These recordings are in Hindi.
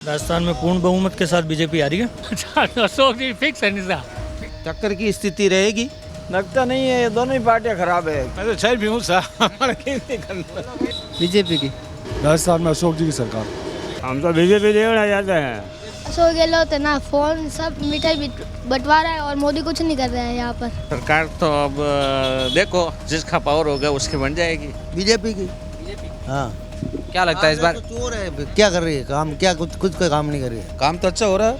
राजस्थान में पूर्ण बहुमत के साथ बीजेपी आ रही है। अशोक जी फिक्स है निशा। टक्कर की स्थिति रहेगी। लगता नहीं है, ये दोनों ही पार्टियां खराब है। मैं तो छह भी हूँ बीजेपी की। राजस्थान में अशोक जी की सरकार। हम तो बीजेपी देखना चाहते हैं। अशोक गहलोत है ना, फोन सब मिठाई बंटवा रहा है और मोदी कुछ नहीं कर रहा है यहाँ पर। सरकार तो अब देखो जिसका पावर होगा उसकी बन जाएगी। बीजेपी की। हाँ। क्या लगता है इस बार? तो चोर है, क्या कर रही है काम? क्या कुछ का काम नहीं कर रही है। काम तो अच्छा हो रहा है,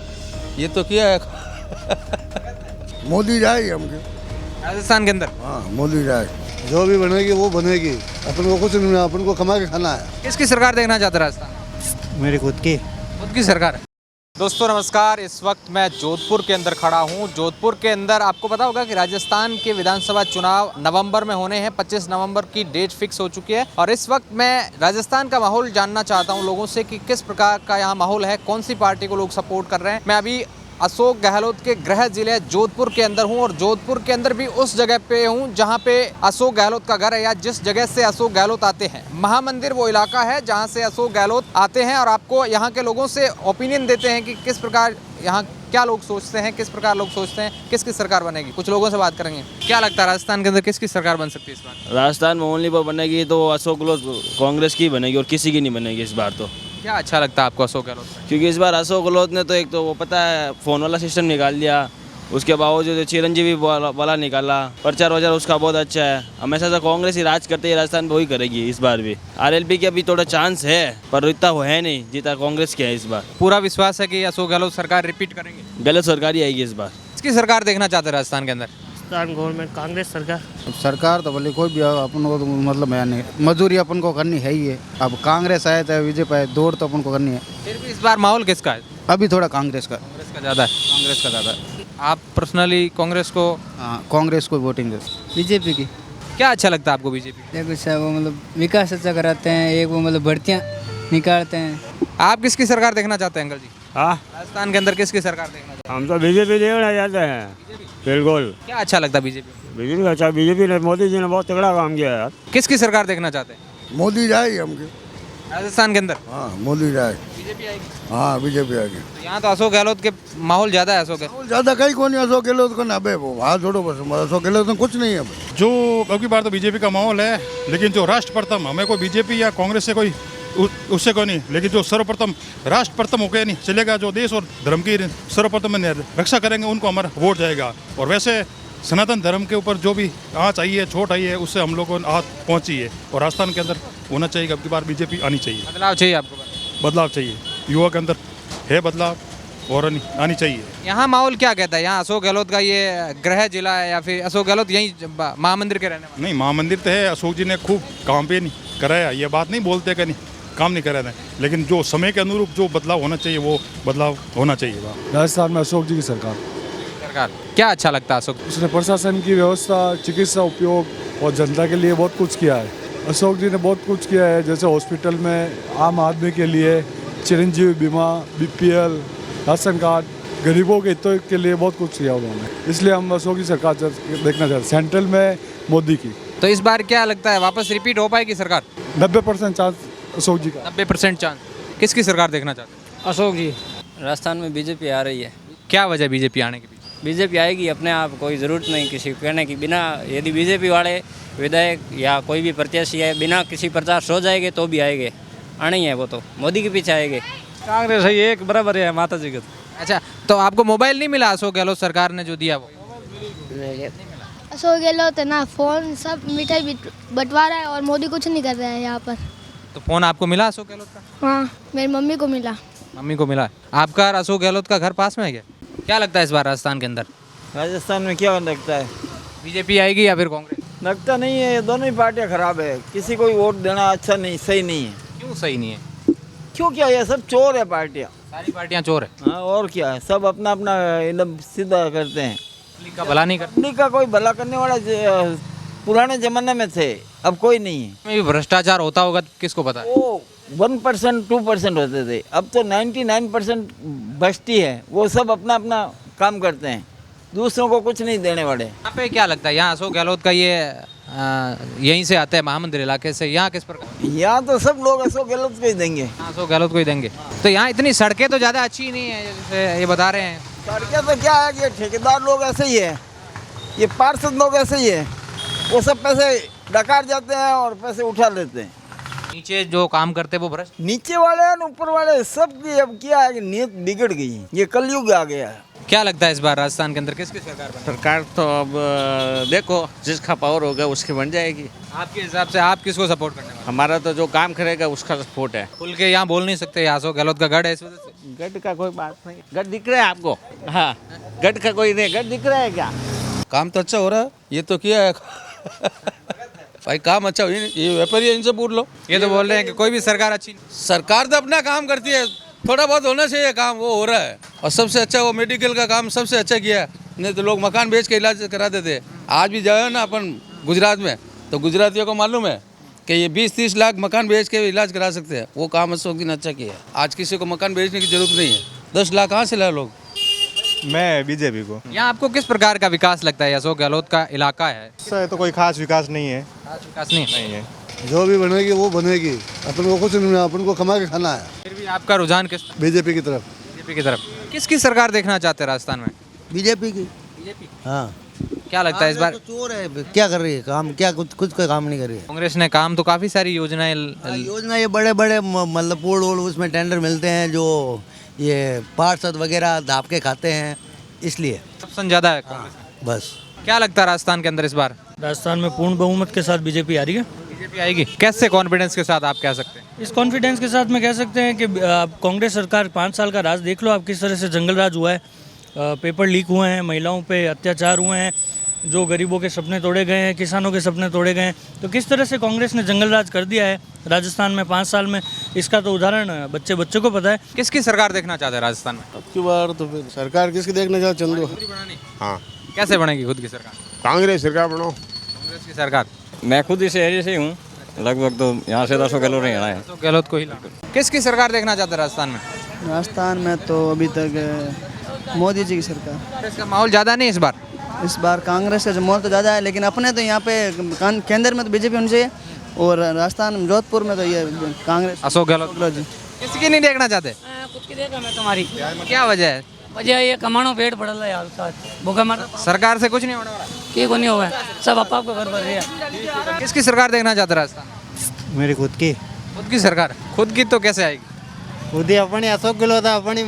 ये तो किया है। मोदी जाए हमके। राजस्थान के अंदर हाँ, मोदी जाए। जो भी बनेगी वो बनेगी। अपन को कुछ नहीं, अपन को कमा के खाना है। किसकी सरकार देखना चाहते हैं राजस्थान? मेरी खुद की सरकार है। दोस्तों नमस्कार, इस वक्त मैं जोधपुर के अंदर खड़ा हूँ। जोधपुर के अंदर आपको पता होगा कि राजस्थान के विधानसभा चुनाव नवंबर में होने हैं। 25 नवंबर की डेट फिक्स हो चुकी है और इस वक्त मैं राजस्थान का माहौल जानना चाहता हूँ लोगों से कि किस प्रकार का यहाँ माहौल है, कौन सी पार्टी को लोग सपोर्ट कर रहे हैं। मैं अभी अशोक गहलोत के गृह जिले जोधपुर के अंदर हूँ और जोधपुर के अंदर भी उस जगह पे हूँ जहाँ पे अशोक गहलोत का घर है या जिस जगह से अशोक गहलोत आते हैं। महामंदिर वो इलाका है जहाँ से अशोक गहलोत आते हैं और आपको यहाँ के लोगों से ओपिनियन देते हैं कि किस प्रकार यहाँ क्या लोग सोचते हैं, किस प्रकार लोग सोचते हैं किसकी सरकार बनेगी। कुछ लोगों से बात करेंगे। क्या लगता है राजस्थान के अंदर किसकी सरकार बन सकती है इस बार? राजस्थान में ओनली वो बनेगी तो अशोक गहलोत कांग्रेस की बनेगी और किसी की नहीं बनेगी इस बार तो। क्या अच्छा लगता है आपको अशोक गहलोत? क्योंकि इस बार अशोक गहलोत ने तो एक तो वो पता है फ़ोन वाला सिस्टम निकाल दिया, उसके बावजूद चिरंजीवी वाला निकाला, प्रचार वचार उसका बहुत अच्छा है। हमेशा से कांग्रेस ही राज करते है, राजस्थान में वही करेगी इस बार भी। आरएलपी की अभी थोड़ा चांस है पर इतना वो है नहीं जितना कांग्रेस के है इस बार। पूरा विश्वास है कि अशोक गहलोत सरकार रिपीट करेंगे? गलत सरकार ही आएगी इस बार। इसकी सरकार देखना चाहते हैं राजस्थान के अंदर? गवर्नमेंट कांग्रेस सरकार। सरकार तो बोले कोई भी अपन को तो मतलब है नहीं, मजदूरी अपन को करनी है ही है। अब कांग्रेस आए चाहे बीजेपी आए, दौड़ तो अपन को करनी है। फिर भी इस बार माहौल किसका है? अभी थोड़ा कांग्रेस का ज़्यादा है। कांग्रेस का ज़्यादा है। आप पर्सनली कांग्रेस को? हाँ, कांग्रेस को वोटिंग दे। बीजेपी की। क्या अच्छा लगता है आपको बीजेपी? देखो सर, वो मतलब विकास अच्छा कराते हैं, एक वो मतलब भर्तियाँ निकालते हैं। आप किसकी सरकार देखना चाहते हैं अंकल जी? हाँ, राजस्थान के अंदर किसकी सरकार देखना चाहते हम तो बीजेपी देखना चाहते हैं। बिल्कुल। हैं? क्या अच्छा लगता है बीजेपी? बीजेपी अच्छा, बीजेपी ने मोदी जी ने बहुत तगड़ा काम किया है यार। किसकी सरकार देखना चाहते हैं मोदी जाए हमके। राजस्थान के अंदर? हाँ, मोदी जाए। बीजेपी आएगी? हाँ, बीजेपी आएगी। तो यहाँ तो अशोक गहलोत के माहौल ज़्यादा है। अशोक गहलोत ज्यादा कहीं कौन है अशोक गहलोत को ना बे, वो हाथ छोड़ो बस। अशोक गहलोत में कुछ नहीं है। जो अब की बार तो बीजेपी का माहौल है, लेकिन जो राष्ट्र प्रथम, हमें कोई बीजेपी या कांग्रेस से कोई उससे कोई नहीं, लेकिन जो सर्वप्रथम राष्ट्र प्रथम होकर नहीं चलेगा, जो देश और धर्म की सर्वप्रथम में रक्षा करेंगे उनको हमारा वोट जाएगा। और वैसे सनातन धर्म के ऊपर जो भी आँच आई है, चोट आई है, उससे हम लोग को हाथ पहुँची है और राजस्थान के अंदर होना चाहिए कि अब की बार बीजेपी आनी चाहिए। बदलाव चाहिए आपको? बदलाव चाहिए, युवा के अंदर है बदलाव और आनी चाहिए। यहाँ माहौल क्या कहता है? यहाँ अशोक गहलोत का ये गृह जिला है या फिर अशोक गहलोत यहीं महामंदिर के रहने वाले? नहीं, महामंदिर तो है, अशोक जी ने खूब काम पे नहीं कराया, ये बात नहीं बोलते कि नहीं काम नहीं करा रहे, लेकिन जो समय के अनुरूप जो बदलाव होना चाहिए वो बदलाव होना चाहिए। राजस्थान में अशोक जी की सरकार। क्या अच्छा लगता है अशोक? उसने प्रशासन की व्यवस्था, चिकित्सा उपयोग और जनता के लिए बहुत कुछ किया है। अशोक जी ने बहुत कुछ किया है, जैसे हॉस्पिटल में आम आदमी के लिए चिरंजीवी बीमा, बीपीएल, राशन कार्ड, गरीबों के हितों के लिए बहुत कुछ किया उन्होंने। इसलिए हम अशोक की सरकार देखना चाहते हैं, सेंट्रल में मोदी की। तो इस बार क्या लगता है वापस रिपीट हो पाएगी सरकार? 90% चांस अशोक जी का। 90% चांस। किसकी सरकार देखना चाहते हैं? अशोक जी। राजस्थान में बीजेपी आ रही है। क्या वजह बीजेपी आने के पीछे? बीजेपी आएगी अपने आप, कोई ज़रूरत नहीं किसी कहने की। बिना यदि बीजेपी वाले विधायक या कोई भी प्रत्याशी है बिना किसी प्रचार सो जाएंगे तो भी आएंगे, आने ही है वो तो मोदी के पीछे आएंगे। कांग्रेस है एक बराबर है माता जी का। अच्छा, तो आपको मोबाइल नहीं मिला अशोक गहलोत सरकार ने जो दिया वो? अशोक गहलोत है ना, फोन सब मिठाई बंटवा रहा है और मोदी कुछ नहीं कर रहा है यहाँ पर। तो फोन आपको मिला अशोक गहलोत का? हाँ, मेरी मम्मी को मिला। मम्मी को मिला। आपका अशोक गहलोत का घर पास में है क्या? क्या लगता है इस बार राजस्थान के अंदर? राजस्थान में क्या लगता है? बीजेपी आएगी या फिर कांग्रेस? लगता नहीं है, ये दोनों ही पार्टियां खराब है। किसी को वोट देना अच्छा नहीं, सही नहीं है। क्यों सही नहीं है? क्यों क्या, ये सब चोर है पार्टियां। सारी पार्टियां चोर है। हाँ, और क्या है, सब अपना अपना एकदम सीधा करते हैं। पब्लिक का भला नहीं करते। पब्लिक का कोई भला करने वाला पुराने जमाने में थे, अब कोई नहीं है। में भी भ्रष्टाचार होता होगा, किसको पता है? वो 1% 2% होते थे, अब तो 99% बस्ती है। वो सब अपना अपना काम करते हैं, दूसरों को कुछ नहीं देने वाले। यहाँ पे क्या लगता है यहाँ अशोक गहलोत का ये यहीं से आते हैं महामंदिर इलाके से, यहाँ किस प्रकार? यहाँ तो सब लोग अशोक गहलोत को ही देंगे। अशोक गहलोत को ही देंगे। तो यहाँ इतनी सड़कें तो ज़्यादा अच्छी नहीं है जैसे ये बता रहे हैं। सड़कें तो क्या है कि ठेकेदार लोग ऐसे ही है, ये पार्षद लोग ऐसे ही है, वो सब पैसे डकार जाते हैं और पैसे उठा लेते हैं। नीचे जो काम करते हैं वो भ्रष्ट। नीचे वाले और ऊपर वाले सबकी अब क्या है कि नीयत बिगड़ गई है, ये कलयुग आ गया है। क्या लगता है इस बार राजस्थान के अंदर किसकी सरकार बने? सरकार तो अब देखो जिसका पावर होगा उसकी बन जाएगी। आपके हिसाब से आप किसको सपोर्ट करने वाले? हमारा तो जो काम करेगा उसका सपोर्ट है। खुल के यहाँ बोल नहीं सकते, अशोक गहलोत का गढ़ है इस वजह से। गढ़ का कोई बात नहीं, गढ़ दिख रहा है आपको? हाँ, गढ़ का कोई नहीं, गढ़ दिख रहा है क्या? काम तो अच्छा हो रहा है, ये तो किया है भाई, काम अच्छा हो, ये व्यापारी है, इनसे पूछ लो। ये तो बोल रहे हैं कि कोई भी सरकार अच्छी नहीं। सरकार तो अपना काम करती है, थोड़ा बहुत होना चाहिए काम, वो हो रहा है। और सबसे अच्छा वो मेडिकल का काम सबसे अच्छा किया है, नहीं तो लोग मकान बेच के इलाज कराते थे। आज भी जाए ना अपन गुजरात में, तो गुजरातियों को मालूम है कि ये 20-30 लाख मकान बेच के इलाज करा सकते हैं। वो काम अशोक जी ने अच्छा किया है। आज किसी को मकान बेचने की जरूरत नहीं है, 10 लाख कहाँ से लाए लोग। मैं बीजेपी को। यहाँ आपको किस प्रकार का विकास लगता है? अशोक गहलोत का इलाका है, सर तो कोई खास विकास नहीं है। खास विकास नहीं है। जो भी बनेगी वो बनेगी, अपन को कुछ नहीं, अपन को कमा के खाना है। फिर भी आपका रुझान किस? बीजेपी की तरफ। बीजेपी की तरफ। किसकी सरकार देखना चाहते हैं राजस्थान में? बीजेपी की। बीजेपी। हाँ। क्या लगता है इस बार? चोर है, क्या कर रही है काम, क्या कुछ का काम नहीं कर रही है। कांग्रेस ने काम तो काफी सारी योजनाएं योजना ये बड़े बड़े मतलब पोल वोल उसमें टेंडर मिलते हैं, जो ये पार्षद वगैरह दाप के खाते हैं, इसलिए सबसे ज्यादा है कांग्रेस। बस। क्या लगता है राजस्थान के अंदर इस बार? राजस्थान में पूर्ण बहुमत के साथ बीजेपी आ रही है। बीजेपी आएगी? कैसे कॉन्फिडेंस के साथ आप कह सकते हैं? इस कॉन्फिडेंस के साथ में कह सकते हैं कि कांग्रेस सरकार 5 साल का राज देख लो आप, किस तरह से जंगल राज हुआ है, पेपर लीक हुए हैं, महिलाओं पे अत्याचार हुए हैं, जो गरीबों के सपने तोड़े गए हैं, किसानों के सपने तोड़े गए हैं। तो किस तरह से कांग्रेस ने जंगल राज कर दिया है राजस्थान में 5 साल में, इसका तो उदाहरण बच्चे को पता है। किसकी सरकार देखना चाहते हैं राजस्थान में? अब की बार तो फिर सरकार किसकी देखना चाहते चंदू? हाँ, कैसे बनेगी खुद की सरकार? कांग्रेस सरकार बनाओ। कांग्रेस की सरकार। मैं खुद इस एरिया से हूँ, लगभग तो यहाँ से 10 गहलोत नहीं है। अशोक गहलोत को ही किसकी सरकार देखना चाहते हैं राजस्थान में? राजस्थान में तो अभी तक मोदी जी की सरकार। कांग्रेस का माहौल ज़्यादा नहीं इस बार कांग्रेस का माहौल तो ज़्यादा है, लेकिन अपने तो यहाँ पे केंद्र में तो बीजेपी होनी चाहिए, और राजस्थान जोधपुर में तो ये कांग्रेस। अशोक गहलोत जी। किसकी नहीं देखना चाहते? खुद की देखा मैं तुम्हारी। क्या वजह है? वजह ये कमानो पेट पड़ रहा है यार, भूखा मर सरकार से कुछ नहीं होने वाला। की को नहीं हुआ है, सब आप को घर पर रहे हैं। किसकी सरकार देखना चाहते राजस्थान? मेरी खुद की। खुद की सरकार? खुद की तो कैसे आएगी? खुद ही अपनी अशोक गहलोत अपनी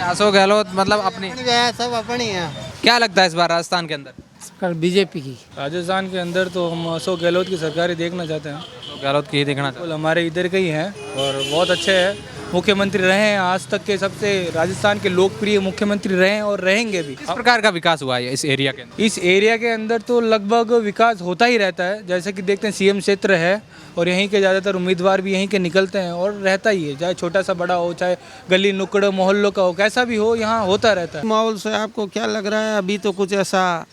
अशोक गहलोत मतलब अपनी सब अपनी है। क्या लगता है इस बार राजस्थान के अंदर? सरकार बीजेपी की। राजस्थान के अंदर तो हम अशोक गहलोत की सरकार ही देखना चाहते हैं। अशोक गहलोत की ही देखना चाहते हैं। हमारे इधर के ही हैं और बहुत अच्छे हैं, मुख्यमंत्री रहे हैं, आज तक के सबसे राजस्थान के लोकप्रिय मुख्यमंत्री रहे हैं और रहेंगे भी। किस प्रकार का विकास हुआ है इस एरिया के अंदर? इस एरिया के अंदर तो लगभग विकास होता ही रहता है, जैसे कि देखते हैं सीएम क्षेत्र है और यहीं के ज़्यादातर उम्मीदवार भी यहीं के निकलते हैं और रहता ही है, चाहे छोटा सा बड़ा हो, चाहे गली नुक्कड़ मोहल्लों का हो, कैसा भी हो, यहाँ होता रहता है। माहौल से आपको क्या लग रहा है? अभी तो कुछ ऐसा,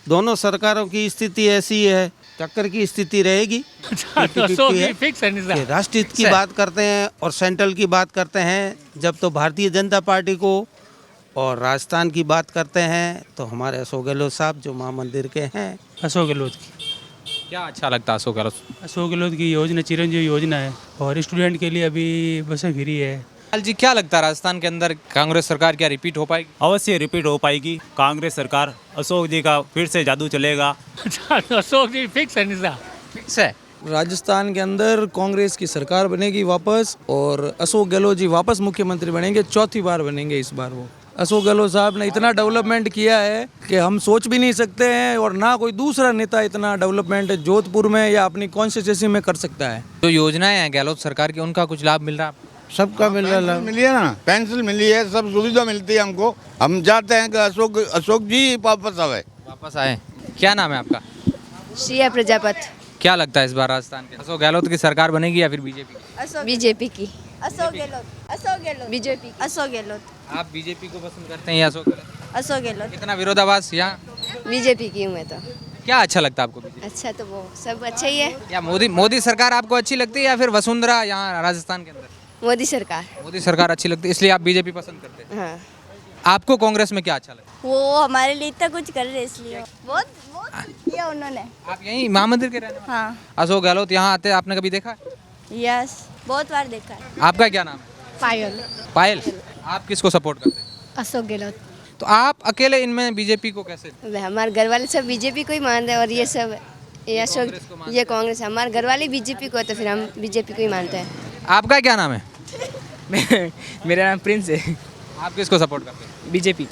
दोनों सरकारों की स्थिति ऐसी है, टक्कर की स्थिति रहेगी। फिक्स है। राष्ट्रीय हित की बात करते हैं और सेंट्रल की बात करते हैं जब तो भारतीय जनता पार्टी को, और राजस्थान की बात करते हैं तो हमारे अशोक गहलोत साहब जो महामंदिर के हैं। अशोक गहलोत की। क्या अच्छा लगता है अशोक गहलोत? अशोक गहलोत की योजना चिरंजीवी योजना है और स्टूडेंट के लिए अभी बसें फ्री है। जी, क्या लगता है राजस्थान के अंदर कांग्रेस सरकार क्या रिपीट हो पाएगी? अवश्य रिपीट हो पाएगी कांग्रेस सरकार। अशोक जी का फिर से जादू चलेगा। अशोक जी फिक्स है। फिक्स है। राजस्थान के अंदर कांग्रेस की सरकार बनेगी वापस, और अशोक गहलोत जी वापस मुख्यमंत्री बनेंगे, चौथी बार बनेंगे इस बार वो। अशोक गहलोत साहब ने इतना डेवलपमेंट किया है कि हम सोच भी नहीं सकते हैं, और ना कोई दूसरा नेता इतना डेवलपमेंट जोधपुर में या अपनी कॉन्स्टिट्यूंसी में कर सकता है। जो योजनाएं हैं गहलोत सरकार की, उनका कुछ लाभ मिल रहा है? सबका मिल रहा है, मिली है ना, पेंसिल मिली है, सब सुविधा मिलती है हमको। हम चाहते हैं कि अशोक जी वापस आए। क्या नाम है आपका? श्रिया प्रजापत। क्या लगता है इस बार राजस्थान के अशोक गहलोत की सरकार बनेगी या फिर बीजेपी की? बीजेपी की। अशोक गहलोत बीजेपी। अशोक गहलोत। आप बीजेपी को पसंद करते हैं या अशोक गहलोत? अशोक गहलोत। कितना विरोधाभास यहाँ? बीजेपी की हूँ मैं तो। क्या अच्छा लगता है आपको? अच्छा तो वो सब अच्छा ही है। क्या मोदी सरकार आपको अच्छी लगती है या फिर वसुंधरा यहाँ राजस्थान के अंदर? मोदी सरकार। मोदी सरकार अच्छी लगती है, इसलिए आप बीजेपी पसंद करते हैं। हाँ। आपको कांग्रेस में क्या अच्छा लगता है? वो हमारे लिए इतना कुछ कर रहे हैं, इसलिए बहुत किया उन्होंने। आप यहीं महामंदिर के रहने वाले? हाँ। अशोक गहलोत यहाँ आते आपने कभी देखा है? यस, बहुत बार देखा है। आपका क्या नाम है? पायल। पायल। आप किसको सपोर्ट करते हैं? अशोक गहलोत। तो आप अकेले इनमें बीजेपी को कैसे? हमारे घर वाले सब बीजेपी को ही मानते हैं और ये सब ये अशोक ये कांग्रेस। हमारे घर वाले बीजेपी को है तो फिर हम बीजेपी को ही मानते हैं। आपका क्या नाम है? मेरा नाम प्रिंस है। आप किसको सपोर्ट करते हैं? बीजेपी।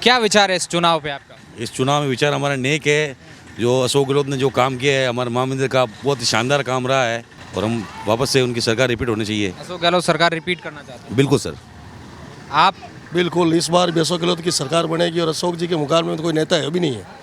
क्या विचार है इस चुनाव पे आपका? इस चुनाव में विचार हमारा नेक है। जो अशोक गहलोत ने जो काम किया है हमारे महामंदिर का बहुत ही शानदार काम रहा है और हम वापस से उनकी सरकार रिपीट होनी चाहिए। अशोक गहलोत सरकार रिपीट करना चाहते हैं? बिल्कुल सर। आप? बिल्कुल, इस बार भी अशोक गहलोत की सरकार बनेगी और अशोक जी के मुकाबले में तो कोई नेता है भी नहीं है।